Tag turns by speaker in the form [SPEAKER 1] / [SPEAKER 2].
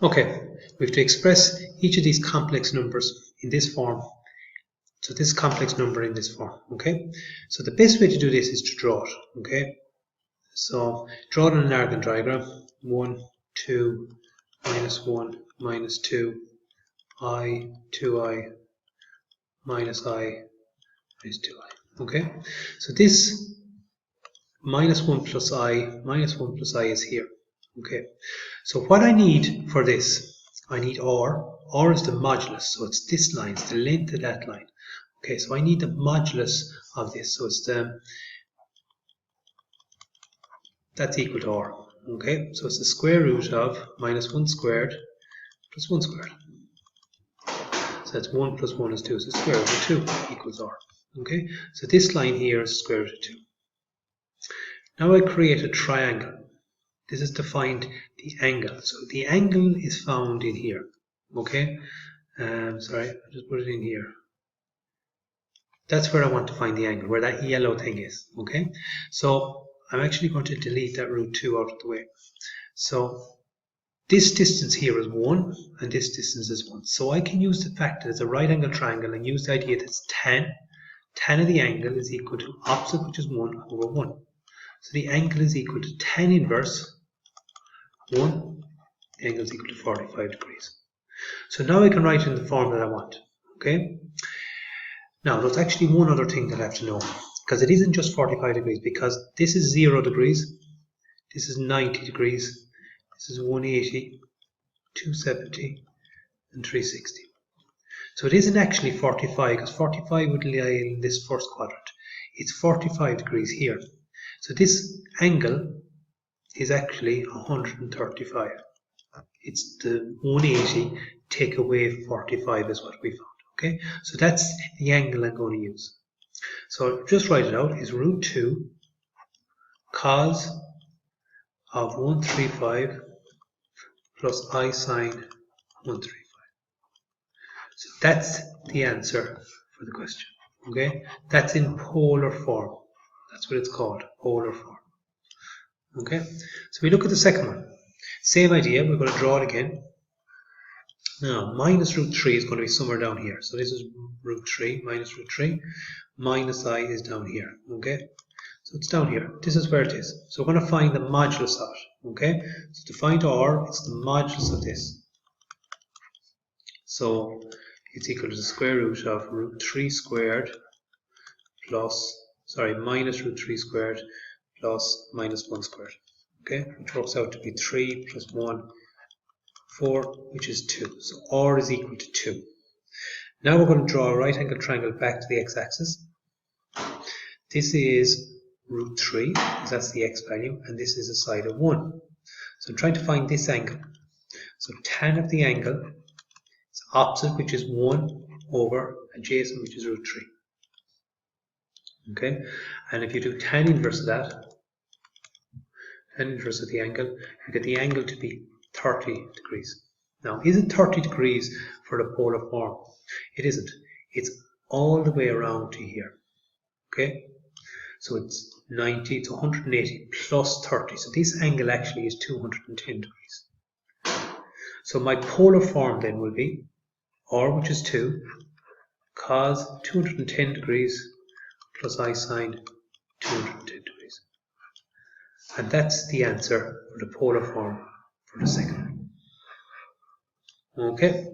[SPEAKER 1] Okay, we have to express each of these complex numbers in this form. So this complex number in this form, okay? So the best way to do this is to draw it, okay? So draw it on an Argand diagram. 1, 2, minus 1, minus 2, I, 2I, minus I, minus 2I, okay? So this minus 1 plus I is here, okay? So what I need for this, I need R. R is the modulus, so it's this line, it's the length of that line. Okay, so I need the modulus of this, so it's that's equal to R. Okay, so it's the square root of minus 1 squared plus 1 squared. So that's 1 plus 1 is 2, so square root of 2 equals R. Okay, so this line here is square root of 2. Now I create a triangle. This is to find the angle. So the angle is found in here. Okay, sorry, I'll just put it in here. That's where I want to find the angle, where that yellow thing is. Okay, so I'm actually going to delete that root 2 out of the way. So this distance here is 1 and this distance is 1. So I can use the fact that it's a right angle triangle and use the idea that it's tan. Tan of the angle is equal to opposite, which is 1 over 1. So the angle is equal to tan inverse 1. The angle is equal to 45 degrees. So now I can write in the form that I want. Okay. Now there's actually one other thing that I have to know, because it isn't just 45 degrees, because this is 0 degrees, this is 90 degrees, this is 180, 270 and 360. So it isn't actually 45, because 45 would lie in this first quadrant. It's 45 degrees here. So this angle is actually 135. It's the 180 take away 45 is what we found. Okay, so that's the angle I'm going to use. So just write it out, is root 2 cos of 135 plus I sine 135. So that's the answer for the question. Okay, that's in polar form. That's what it's called, polar form. Okay, so we look at the second one. Same idea, we're going to draw it again. Now, minus root 3 is going to be somewhere down here. So this is root 3, minus root 3. Minus I is down here. Okay? So it's down here. This is where it is. So we're going to find the modulus of it. Okay? So to find R, it's the modulus of this. So it's equal to the square root of root 3 squared plus, minus root 3 squared plus minus 1 squared. Okay? Which works out to be 3 plus 1. 4, which is 2. So R is equal to 2. Now we're going to draw a right angle triangle back to the x-axis. This is root 3, because that's the x value, and this is a side of 1. So I'm trying to find this angle. So tan of the angle is opposite, which is 1 over adjacent, which is root 3. Okay, and if you do tan inverse of that, tan inverse of the angle, you get the angle to be 30 degrees. Now, is it 30 degrees for the polar form? It isn't. It's all the way around to here. Okay? So it's 90 to 180 plus 30. So this angle actually is 210 degrees. So my polar form then will be R, which is 2, cos 210 degrees plus I sine 210 degrees. And that's the answer for the polar form for the second one. Okay.